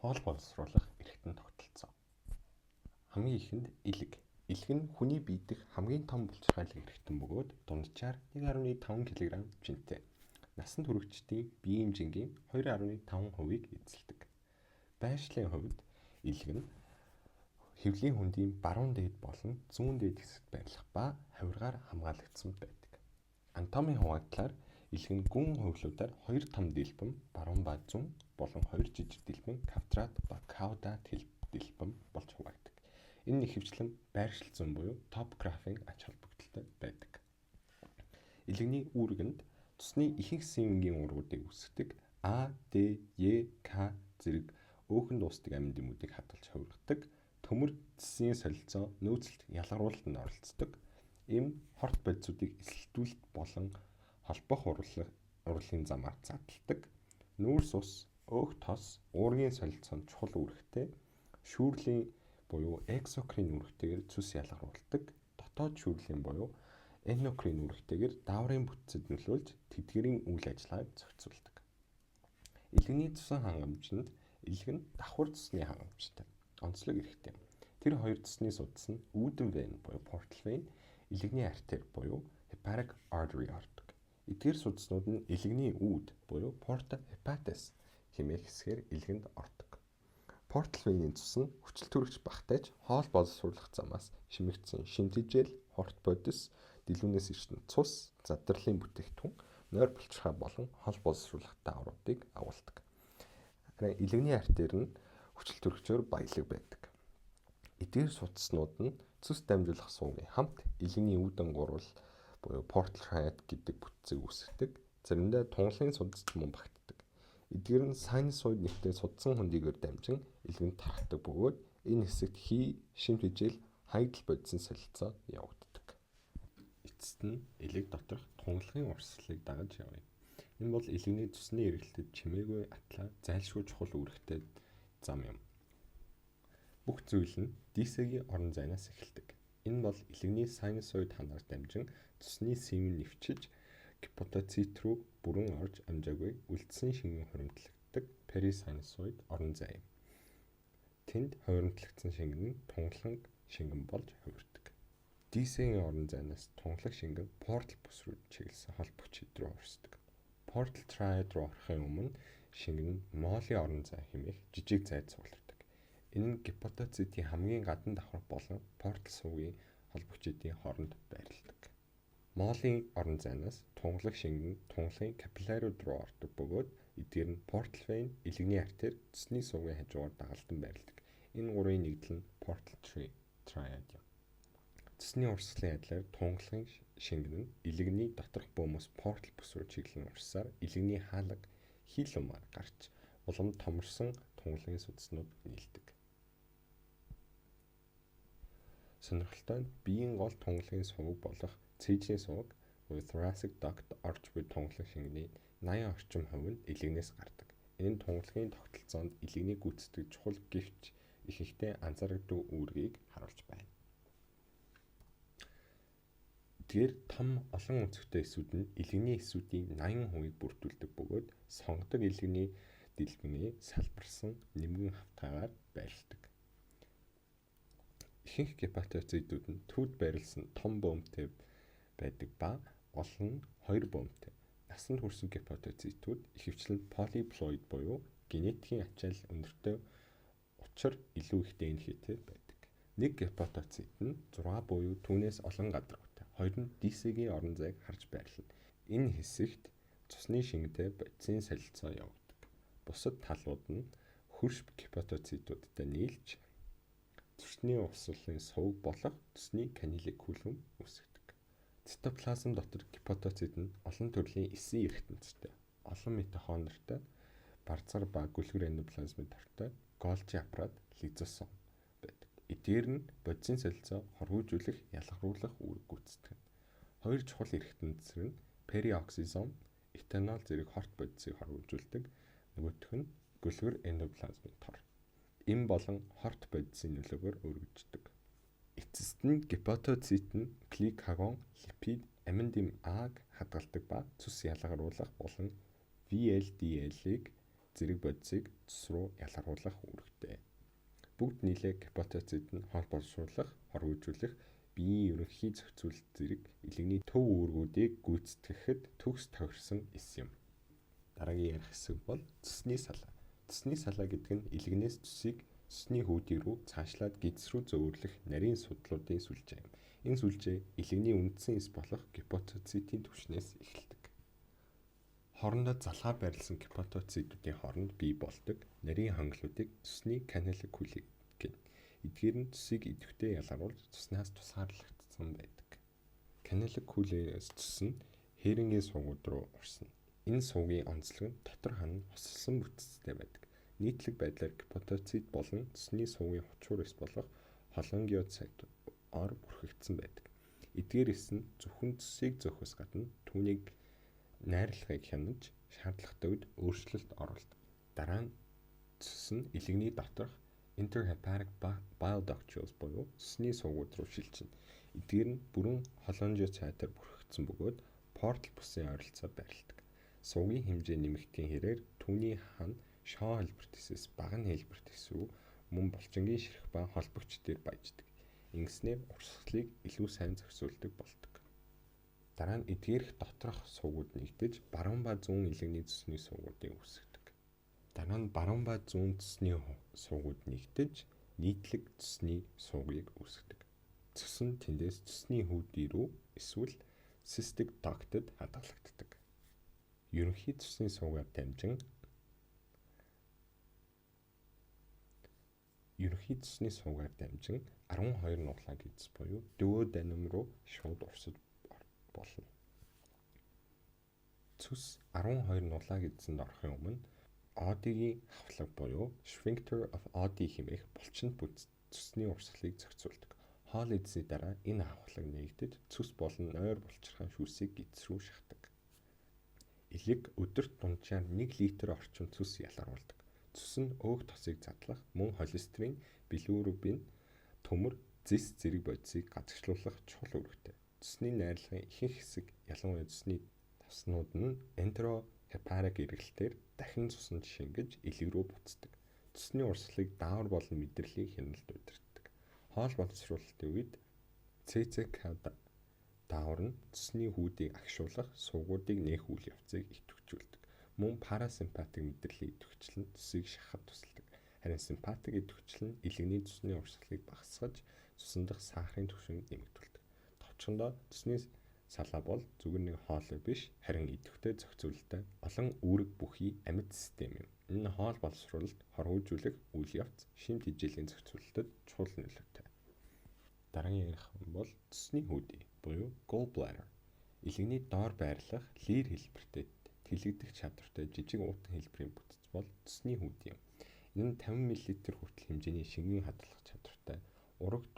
хоол боловсруулах эрхтэн тогтолцоо. Хамгийн ихэнд илэг. Илэг нь хүний бие дэх хамгийн том булчирхайлах эрхтэн бөгөөд дунджаар 1.5 кг жинтэй. Насанд хүрэгчдийн биеийн хэмжээний 2.5%-ийг эзэлдэг. Байршлын хувьд илэг нь хэвлийн хөндийн баруун дээд болон зүүн дээд хэсэгт байрлах ба хавиргаар хамгаалагдсан байдаг. Анатомийн хаваагдлаар илэг нь гүн хувилуудаар 2 том дэлбэм баруун ба зүүн болон 2 жижиг дэлбэм квадрат ба кауда дэлбэм болж хуваагддаг. Энэ ихэвчлэн байршил зүүн буюу топографийн ач холбогдолтой байдаг. Илэгний үүргэнд цусны ихэнх сивэнгийн ургуудыг үүсгэдэг А, Д, Е, К зэрэг өөхөн дуустдаг амин дэмүүдийг хадгалж хувиргадаг. Төмөр цэсийн солилцоо нөөцлөлт ялгаруулалтанд оролцдог. Им хорт бодисуудыг эсэлтүүлэлт болон холбох урлалын замаар задалдаг. Нүүрс ус, өөх тос, уургийн солилцоонд чухал үүрэгтэй. Шүүрлийн буюу эксокрин үүрэгтэйгээр цус ялгаруулдаг. Дотоод шүүрлийн буюу эндокрин үүрэгтэйгээр дааврын бүтцэд нөлөөлж тэдгэрийн үйл ажиллагааг зохицуулдаг. Илэгний цусан хангамжинд илэг нь давхар цусны хангамжтай. Онцлог эрхтэй. Тэр хоёр цусны судас нь үүдэн вен буюу portal vein, илэгний артер буюу hepatic artery ордог. Эдгээр судаснууд нь илэгний үүд буюу porta hepatis хэмээх хэсгээр илгэнд ордог. Portal vein-ийн цус нь хүчил төрөгч багтааж хоол боловсруулах замаас шимэгдсэн шинжижэл, хорт бодис, дэлгүүнээс ирсэн цус, задралын бүтээгдэхүүн, нойр булчирхай болон хоол боловсруулах даавруудыг агуулдаг. Илэгний артер нь хүчил төрөгчөөр баялаг байдаг. Эдгээр судаснууд нь цус дамжуулах суугийн хамт илэгний үүдэн гурвал буюу portal tract гэдэг бүтцийг үүсгэдэг. Заримдаа тунгалын судасд мөн багтдаг. Эдгээр нь синусоид нэртэй судсан хөндийгээр дамжин илгэнд тархдаг бөгөөд энэ хэсэгт шимт хижээл хаягдал бодисын солилцоо явагддаг. Эцэст нь илэг доторх тунгалгын урсгалыг дагаж явъя. Энэ бол илэгний цусны эргэлтэд чимээгүй атлаа зайлшгүй чухал үүрэгтэй зам юм. Бүх зүйл нь дисегийн орон зайнаас эхэлдэг. Энэ бол илэгний синусоид ханаар дамжин цусны сивэн нэвчиж гипотоцит руу бүрэн орж амжаагүй үлдсэн шингэн хуримтлагддаг перисинусоид орон зай юм. Тэнд хуримтлагдсан шингэн нь тунгалаг шингэн болж хувирдаг. Дисегийн орон зайнаас тунгалаг шингэн портал бүс рүү чиглэсэн холбогч хэд рүү орсдог. Portal tract руу орохын өмнө шингэн нь молийн орон зай хэмээх жижиг зайд суулгадаг. Энэ нь гипотоцитийн хамгийн гадна давхар болон портал суугийн холбогчдын хооронд байрладаг. Молийн орон зайнаас тунгалаг шингэн тунгалгын капиллярууд руу ордог бөгөөд эдгээр нь portal vein, илэгний артер, цусны суугийн хажуугаар дагалдан байрладаг. Энэ гурвын нэгдэл нь portal triad юм. Цусны урсгалын адилаар тунгалгын шингэн нь илэгний доторх бөөмөөс portal бүс рүү чиглэн урсаар илэгний хаалга хилумаар гарч улам томорсон тунгалгын судаснууд нийлдэг. Сонирхолтой нь биеийн гол тунгалгын суваг болох цээжний суваг буюу thoracic duct орж буй тунгалаг шингэний 80% орчим нь илэгнээс гардаг. Энэ нь тунгалгын тогтолцоонд илэгнийг гүйцэтгэх чухал гэвч ихэнхдээ анзаарагддаг үүргийг харуулж байна. Эдгээр том олон өнцөгтэй эсүүд нь илэгний эсүүдийн 80%-ийг бүрдүүлдэг бөгөөд сонгодог илэгний дэлбэний салбарсан нэмгэн хавтгайгаар байрладаг. Ихэнх гепатоцитууд нь төвд байрласан том бөмбөтэй байдаг ба гол нь 2 бөмбөтэй. Насанд хүрсэн гепатоцитууд ихэвчлэн полиплоид буюу генетикийн ачаал өндөртэй учир илүү их ДНХ-тэй байдаг. Нэг гепатоцит нь 6 буюу түүнээс олон гадаргуутай. Хоёр нь дисегийн орон зайг харж байрлана. Энэ хэсэгт цусны шингэтэй бодисын солилцоо явагддаг. Бусад талууд нь хөрш гепатоцитуудтай нийлж цусны урсгалын суваг болох цусны каниликулум үүсгэдэг. Цитоплазм дотор гепатоцит нь олон төрлийн эсийн эргэтэнцтэй, олон митохондртой, барзар ба гүлгэр эндоплазмид ортой, Голжи аппарат, лизосом байдаг. Эдгээр нь бодисын солилцоо хорвоожуулах, ялгаруулах үүрэг гүйцэтгэдэг. Хоёр чухал эргэтэнцэр нь периоксизом, этанол зэрэг хорт бодисыг хорвоожуулдаг, нөгөөх нь гүлгэр эндоплазмид тор. Им болон хорт бодисын нөлөөгөөр өргөждөг. Эцэст нь гепатоцит нь гликаgon, липид, амин дэм Аг хадгалдаг ба цус ялгаруулах болон VLDL-ийг зэрэг бодисыг цус руу ялгаруулах үүрэгтэй. Бүгд нийлээ гипотезид нь хоол боловсруулах, хоригжуулах, биеийн ерөнхий зохицуулалт зэрэг илэгний төв үүргүүдийг гүйцэтгэхэд төгс тохирсон эс юм. Дараагийн ярих хэсэг бол цусны салаа. Цусны салаа гэдэг нь илэгнээс цусыг цусны хүүдий рүү цаашлаад гидс рүү зөөвөрлөх нарийн судлуудын сүлжээ юм. Энэ сүлжээ илэгний үндсэн эс болох гипотоцитийн түвшнээс эхэлдэг. Хоорондоо залгаа байрласан гипотоцитуудын хооронд бий болдог нарийн хонглуудыг цусны каналикуле гэнэ. Эдгээр нь цусыг идэвхтэй ялгаруулж цуснаас тусгаарлагдсан байдаг. Каналикулеэс цус нь хээрэнгийн сувгууд руу орсно. Энэ сувгийн онцлог нь дотор хана хосолсон бүтцтэй байдаг. Нийтлэг байдлаар гипотоцит болон цусны сувгийн хучуур эс болох холонгиоцитоор бүрхэгдсэн байдаг. Эдгээр эс нь зөвхөн цусыг зөөхөөс гадна түүнийг найрлагыг хянаж шаардлагатай үед өөрчлөлт оруулдаг. Дараа нь цус нь илэгний доторх interhepatic bile ductules буюу цусны сувгууд руу шилжинэ. Эдгээр нь бүрэн холонгиоцитоор бүрхэгдсэн бөгөөд портал бүсийн ойролцоо байрладаг. Сувгийн хэмжээ нэмэгдэхийн хэрээр түүний хана шоо хэлбэртээс бага хэлбэрт эсвүү мөн булчингийн ширх ба холбогч дээр баяждаг. Ингэснээр урсгалыг илүү сайн зохицуулдаг болдог. Дараа нь эдгээрх доторх сувгууд нэгдэж баруун ба зүүн илэгний цусны сувгуудыг үүсгэдэг. Дараа нь баруун ба зүүн цусны сувгууд нэгдэж нийтлэг цусны сувгийг үүсгэдэг. Цус нь тэндээс цусны хүүдий рүү эсвэл cystic ducted хадгалагддаг. Ерөнхий цусны сувгаар дамжин 12 нуглаа гидс буюу дуоденум руу шууд урсаж болно. Цус 12 нуглаа гидсэнд орохын өмнө Одигийн хавлаг буюу sphincter of Oddi хэмээх булчинт бүс цусны урсгалыг зохицуулдаг. Хоол идсний дараа энэ хавлаг нээгдэж цус болон нойр булчирхай шүүсийг гидс рүү шахдаг. Элэг өдөрт дунджаар 1 литр орчим цус ялгаруулдаг. Цус нь өөх тосыг задлах, мөн холестерин, билирубин, төмөр, зис зэрэг бодисыг газагшлуулах чухал үүрэгтэй. Цусны найрлагын ихэнх хэсэг, ялангуяа цусны тавснууд нь enterohepatic эргэлтээр дахин цусанд шингэж элэг рүү буцдаг. Цусны урсгалыг даавар болон мэдрэлийг хяналт удирддаг. Хоол боловсруулалтын үед ЦЦК даавар нь цусны хүүдийг агшуулах, сувгуудыг нээх үйл явцыг идэвхжүүлдэг. Мөн парасимпатик мэдрэлийн идэвхжил нь цусыг шахахад тусалдаг. Харин симпатик идэвхжил нь илэгний цусны урсгалыг багасгаж цусан дахь сахарын түвшинг нэмэгдүүлдэг. Товчхондоо цусны салаа бол зүгээр нэг хоолой биш, харин идэвхтэй зохицуулалттай олон үүрэг бүхий амьд систем юм. Энэ хоол боловсруулалт, хоригжуулах үйл явц, шимт хижээлийн зохицуулалтад чухал нөлөөтэй. Дараагийн ярих бол цусны хүүдий буюу gallbladder. Илэгний доор байрлах лир хэлбэртэй тэлэгдэх чадвартай жижиг уутан хэлбэрийн бүтэц бол цусны хүүдий юм. Энэ нь 50 мл хүртэл хэмжээний шингэн хадгалах чадвартай урагт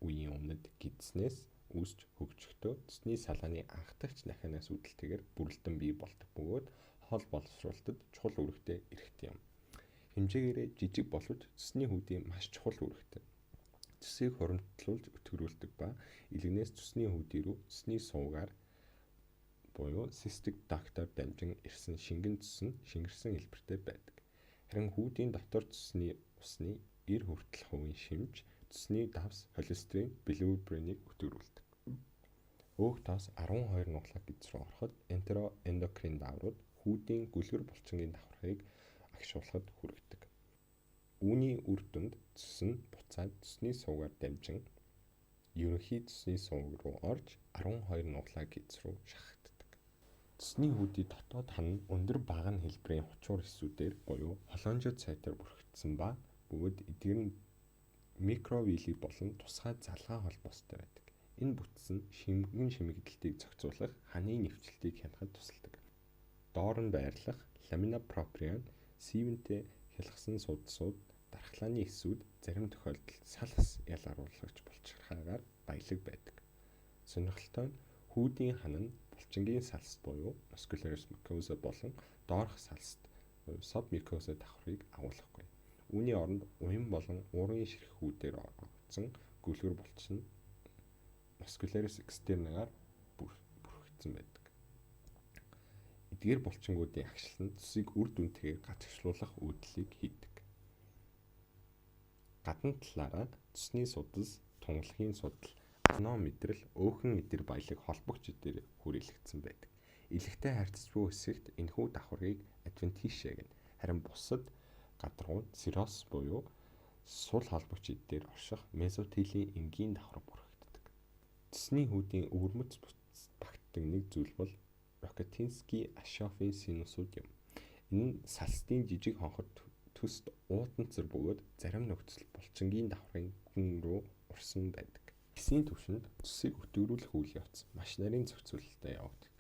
үеийн өмнөд гидснээс үүсч хөгжөхдөө цусны салааны анх дахь дахианаас үүдэлтэйгээр бүрэлдэн бий болдог бөгөөд хоол боловсруулалтад чухал үүрэгтэй эрхт юм. Хэмжээгээрээ жижиг боловч цусны хүүдий маш чухал үүрэгтэй. Цусыг хуримтлуулж өтгөрүүлдэг ба илэгнээс цусны хүүдий рүү цусны сувгаар буюу cystic duct-аар дамжин ирсэн шингэн цус нь шингэрсэн хэлбэртэй байдаг. Харин хүүдийн дотор цусны усны 90 хүртэл хувийн шимж цусны давс холестерин, билирубиныг өтгөрүүлдэг. Өөх тоос 12 нуглаа гидс рүү ороход энтероэндокрин дааврууд хүүдийн гүлгэр булчингийн давхрыг агшуулахад хүргэдэг. Үүний үр дүнд цус нь буцаад цусны сувгаар дамжин ерөнхий цусны сувг руу орж 12 нуглаа гидс рүү шахагддаг. Цусны хүүдий дотоод хана өндөр баганы хэлбэрийн хучуур эсүүдээр буюу холонгиоцитоор бүрхэгдсэн ба бөгөөд эдгээр нь микровилли болон тусгай залгаа холбоостой байдаг. Энэ бүтц нь шингэн шимэгдэлтийг зохицуулах, ханы нэвчлэлтийг хянахад тусалдаг. Доор нь байрлах ламина проприа сивэнтэй хялгасан судсууд дархлааны эсүүд зарим тохиолдолд салс ялгаруулагч булчирхайгаар баялаг байдаг. Сонирхолтой нь хүүдийн хана нь булчингийн салст буюу muscularis mucosa болон доорх салст буюу submucosa давхрыг агуулгагүй. Үүний оронд уян болон уурын ширх хүүдээр орогдсон гүлгэр булчин muscularis externaгаар бүрхэгдсэн байдаг. Эдгээр булчингуудын агшил нь цусыг үр дүнтэйгээр гацгшлуулах үйлдэлийг хийдэг. Гадна талаараа цусны судас, тунгалгийн судал, аноо мэдрэл, өөхөн эдэр баялаг холбогч эдэр хүрээлэгдсэн байдаг. Илэгтэй харьцаж буй хэсэгт энэхүү давхаргыг адвентишиа гэнэ. Харин бусад гадаргууд сирос буюу сул холбогч эдээр орших мезотелийн энгийн давхар бүрхэгддэг. Цусны хүүдийн өвөрмөц багтдаг нэг зүйл бол Рокотинский-Ашоффын синусууд юм. Энэ нь салстын жижиг хонхор төст ууданцэр бөгөөд зарим нөхцөл булчингийн давхрын гүн рүү урсан байдаг. Эсийн түвшинд цусыг өтгөрүүлэх үйл явц маш нарийн зохицуулалттай явагддаг.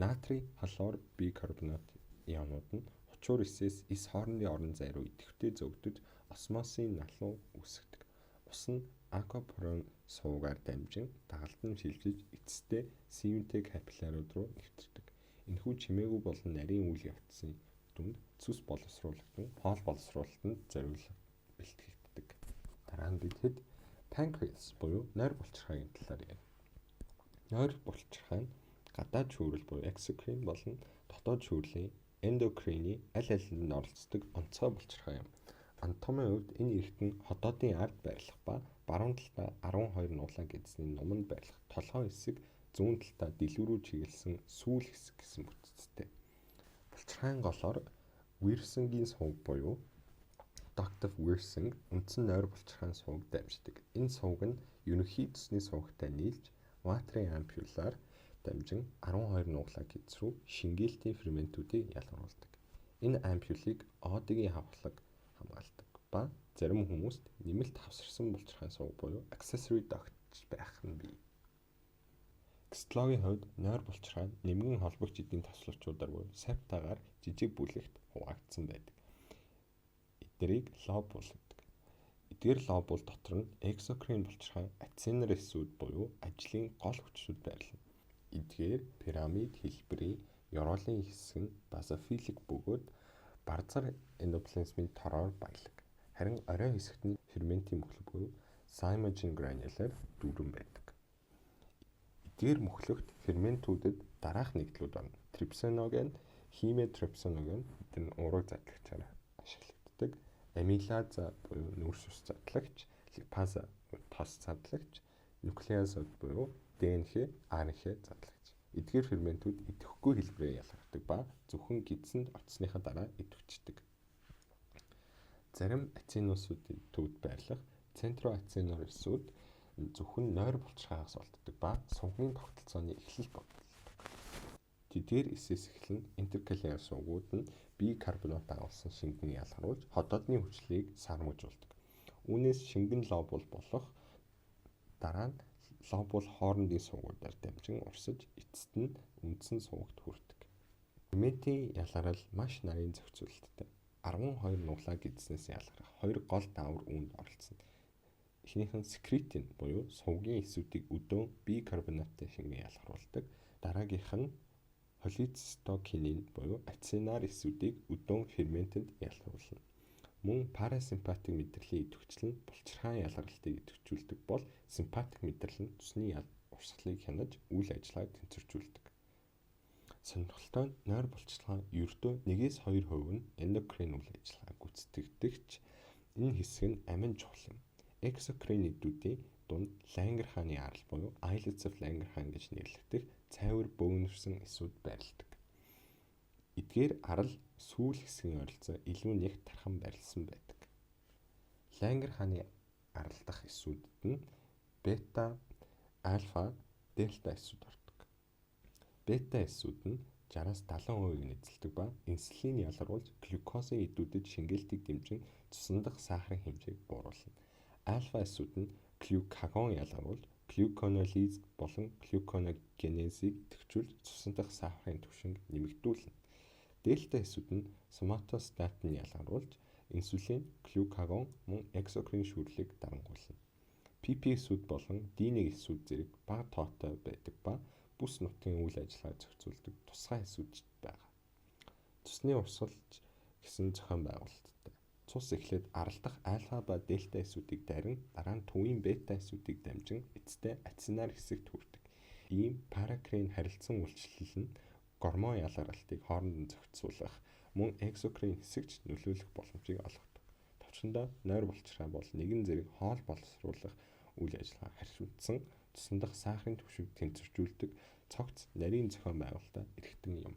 Натрий хлор бикарбонат ионууд нь хучуур эсээс эс хоорондын орон зай руу идэвхтэй зөгдөж осмосын налуу үүсгдэг. Ус нь аквапорын суугаар дамжин дагалдан шилжиж эцэстээ сивэнтэй капиллярууд руу нэвтэрдэг. Энэхүү чимээгүй болон нарийн үйл явцын дүнд цус боловсруулалтан, пол боловсруулалтанд зориулж бэлтгэгддэг. Дараа нь бид хэд панкреас буюу нойр булчирхайгийн талаар ярив. Нойр булчирхай нь гадаад шүүрэл буюу эксокрин болон дотоод шүүрлийн эндокрины аль алинд оролцдог онцгой булчирхай юм. Анатомийн хувьд энэ эрхт нь ходоодын ард байрлах ба баруун талдаа 12 нуулаа гэдсний нуманд байрлах толгой хэсэг, зүүн талдаа дэлгүүр рүү чиглэсэн сүүл хэсэг гэсэн бүтцтэй. Булчирхайн голоор Вирсенгийн сувг буюу duct of Wirsing үндсэн нойр булчирхайн сувг дамждаг. Энэ сувг нь ерөнхий цусны сувгтай нийлж ватрийн ампулаар дамжин 12 нуулаа гэдс рүү шингээлтийн ферментүүдийг ялгаруулдаг. Энэ ампулыг оодыгийн хавхлаг хамгаалдаг ба зарим хүмүүст нэмэлт хавсарсан булчирхайн сувг буюу accessory duct байх нь бий. Экстологийн хувьд нойр булчирхай нь нэмгэн холбогч эдийн тослогчдоор буюу септагаар жижиг бүлэгт хуваагдсан байдаг. Эдгээрийг лоб болгодог. Эдгээр лобул дотор нь эксокрин булчирхай ацинер эсүүд буюу ажлын гол хүчүүд байрлана. Эдгээр пирамид хэлбэрийн ёроолын хэсэг нь базофилик бөгөөд барзар эндоплазмын тороор баялаг. Харин орой хэсэгт нь ферментийн мөхлөг буюу zymogen granule-аар дүүрэн байдаг. Эдгээр мөхлөгт ферментүүдэд дараах нэгдлүүд орно. Трипсиноген, химиотрипсиноген гэдэг нь ураг задлагчаар ашиглагддаг. Амилаза буюу нүүрс ус задлагч, липаза тос задлагч, нуклеазод буюу ДНХ, РНХ задлагч. Эдгээр ферментүүд идэвхгүй хэлбэрээр ялгардаг ба зөвхөн гидсэнд очсныхаа дараа идэвхждэг. Зарим ацинусуудын төвд байрлах центроацинор эсүүд зөвхөн нойр булчирхайгаас олддог ба сувгийн тогтолцооны эхлэл боддог. Тэдгээр эсээс эхлэн интеркалиар сувгууд нь бикарбонат агуулсан шингэн ялгаруулж ходоодны хүчлийг сармжуулдаг. Үүнээс шингэн лобул болох дараа нь лобул хоорондын сувгуудаар дамжин урсаж эцэст нь үндсэн сувгт хүрдэг. Ферментийн ялгарал маш нарийн зохицуулалттай. 12 нуулаа гэдснээс ялгарах хоёр гол даавар үүнд оролцсон. Эхнийх нь секретин буюу сувгийн эсүүдийг өдөөн бикарбонаттай шингэн ялгаруулдаг. Дараагийнх нь холецистокинин буюу ацинар эсүүдийг өдөөн ферментэнд ялгаруулна. Мөн парасимпатик мэдрэлийн идэвхжил нь булчирхайн ялгаралтыг идэвхжүүлдэг бол симпатик мэдрэл нь цусны урсгалыг хянаж үйл ажиллагааг тэнцвэржүүлдэг. Сонирхолтой нь нойр булчирхай ердөө 1-2% нь эндокрин үйл ажиллагааг гүйцэтгэдэгч энэ хэсэг нь амин чухал юм. Эксокрин эдүүдийн дунд Лангерханы арал буюу islets of Langerhans гэж нэрлэгдэх цайвар бөөгнөрсөн эсүүд байрладаг. Эдгээр арал сүүл хэсгийн ойролцоо илүү нэг тархан байрласан байдаг. Лангерханы арал дахь эсүүдэд нь бета, альфа, дельта эсүүд ордог. Бета эсүүд нь 60-70% эзэлдэг ба инсулин ялгаруулж глюкозын эдүүдэд шингээлтийг дэмжин цусан дахь сахарын хэмжээг бууруулна. Альфа эсүүд нь глюкагон ялгаруулж глюконолиз болон глюконогенезийг идэвхжүүлж цусан дахь сахарын түвшинг нэмэгдүүлнэ. Дельта эсүүд нь соматостатин ялгаруулж инсулин, глюкагон мөн эксокрин шүүрлийг дарангуулна. pp эсүүд болон D1 эсүүд зэрэг бага тоотой байдаг ба бүс нутгийн үйл ажиллагааг зохицуулдаг тусгай эсүүдчд байгаа. Цусны урсгалч гэсэн зохион байгуулалттай. Цус эхлээд арал дахь альфа ба дельта эсүүдийг дайран дараа нь төвийн бета эсүүдийг дамжин эцэстээ ацинар хэсэгт хүрдэг. Ийм паракрин харилцан үйлчлэл нь гормон ялгаралтыг хооронд нь зохицуулах, мөн экзокрин хэсэгч нөлөөлөх боломжийг олгодог. Товчондоо нойр булчирхай бол нэгэн зэрэг хоол боловсруулах үйл ажиллагаа харьцуулсан цусан дахь сахарын түвшинг тэнцвэржүүлдэг цогц нарийн зохион байгуулалтад эрхтэн юм.